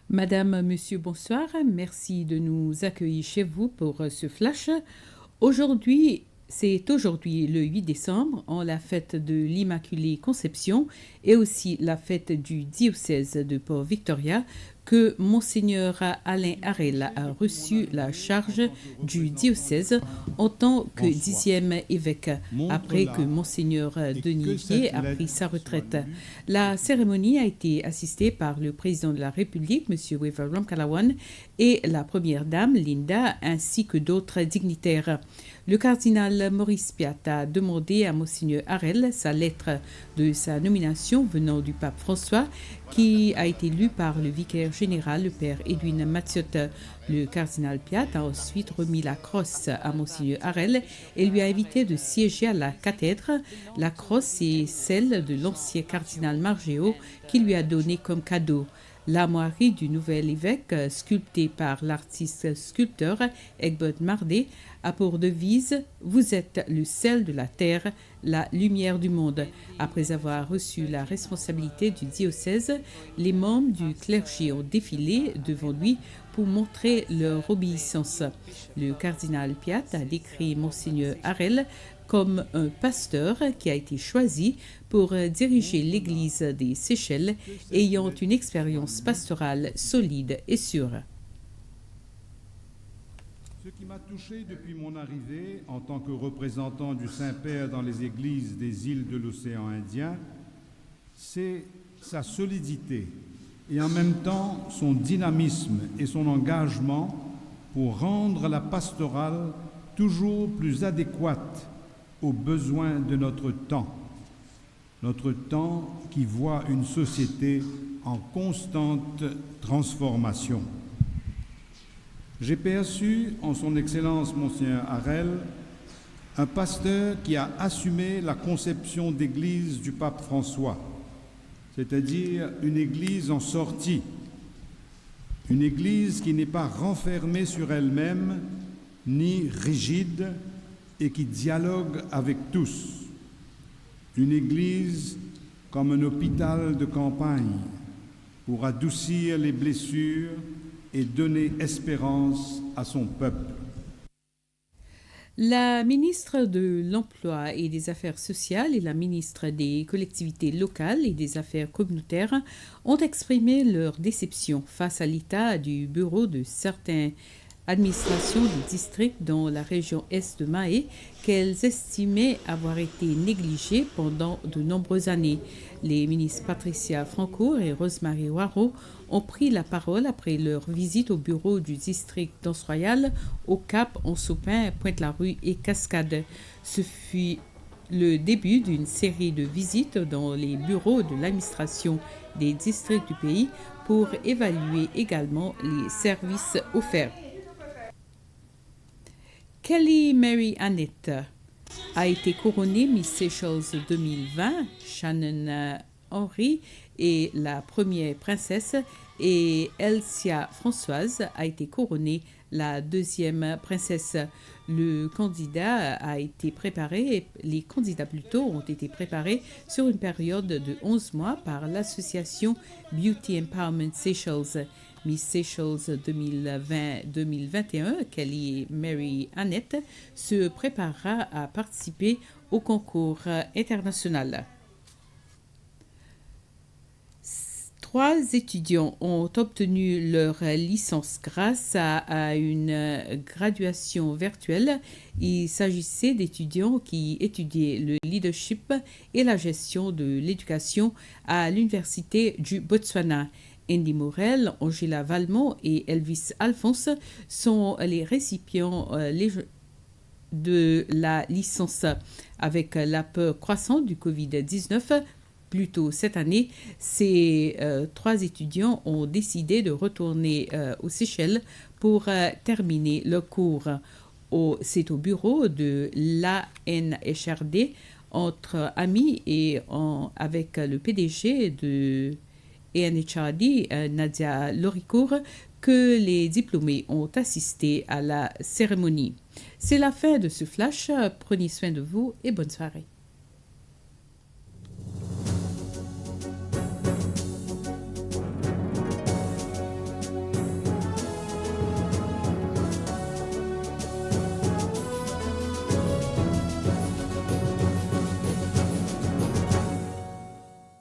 Madame, Monsieur, bonsoir. Merci de nous accueillir chez vous pour ce flash. C'est aujourd'hui le 8 décembre, en la fête de l'Immaculée Conception et aussi la fête du diocèse de Port-Victoria que Monseigneur Alain Harel a reçu la charge du diocèse en tant que 10e évêque, après que Monseigneur Denis Vier a pris sa retraite. La cérémonie a été assistée par le président de la République, M. Weaver Ramkalawan, et la première dame, Linda, ainsi que d'autres dignitaires. Le cardinal Maurice Piat a demandé à Monseigneur Harel sa lettre de sa nomination venant du pape François, qui a été lue par le vicaire général, le père Edwin Mathiote. Le cardinal Piat a ensuite remis la crosse à Monseigneur Harel et lui a invité de siéger à la cathèdre. La crosse est celle de l'ancien cardinal Margéo qui lui a donné comme cadeau. L'armoirie du nouvel évêque, sculptée par l'artiste sculpteur Egbert Mardé, a pour devise « Vous êtes le sel de la terre, la lumière du monde ». Après avoir reçu la responsabilité du diocèse, les membres du clergé ont défilé devant lui pour montrer leur obéissance. Le cardinal Piat a décrit Monseigneur Harel comme un pasteur qui a été choisi pour diriger l'Église des Seychelles, ayant une expérience pastorale solide et sûre. Ce qui m'a touché depuis mon arrivée en tant que représentant du Saint-Père dans les églises des îles de l'océan Indien, c'est sa solidité et en même temps son dynamisme et son engagement pour rendre la pastorale toujours plus adéquate aux besoins de notre temps qui voit une société en constante transformation. J'ai perçu en son Excellence Monseigneur Harel un pasteur qui a assumé la conception d'église du pape François, c'est-à-dire une église en sortie, une église qui n'est pas renfermée sur elle-même ni rigide et qui dialogue avec tous, une église comme un hôpital de campagne pour adoucir les blessures et donner espérance à son peuple. La ministre de l'Emploi et des Affaires sociales et la ministre des collectivités locales et des affaires communautaires ont exprimé leur déception face à l'état du bureau de certaines administrations du district dans la région est de Mahé qu'elles estimaient avoir été négligées pendant de nombreuses années. Les ministres Patricia Francourt et Rosemary Waro ont pris la parole après leur visite au bureau du district d'Anse Royal, au Cap, Anse-au-Pin, Pointe-la-Rue et Cascade. Ce fut le début d'une série de visites dans les bureaux de l'administration des districts du pays pour évaluer également les services offerts. Kelly Mary Annette a été couronnée Miss Seychelles 2020. Shannon Henry est la première princesse et Elsia Françoise a été couronnée la deuxième princesse. Les candidats ont été préparés sur une période de 11 mois par l'association Beauty Empowerment Seychelles. Miss Seychelles 2020-2021, Kelly Mary Annette, se préparera à participer au concours international. 3 étudiants ont obtenu leur licence grâce à une graduation virtuelle. Il s'agissait d'étudiants qui étudiaient le leadership et la gestion de l'éducation à l'Université du Botswana. Andy Morel, Angela Valmont et Elvis Alphonse sont les récipients de la licence. Avec la peur croissante du Covid-19, plus tôt cette année, ces 3 étudiants ont décidé de retourner aux Seychelles pour terminer leur cours. C'est au bureau de l'ANHRD, entre amis et avec le PDG de ANHRD, Nadia Loricourt, que les diplômés ont assisté à la cérémonie. C'est la fin de ce flash. Prenez soin de vous et bonne soirée.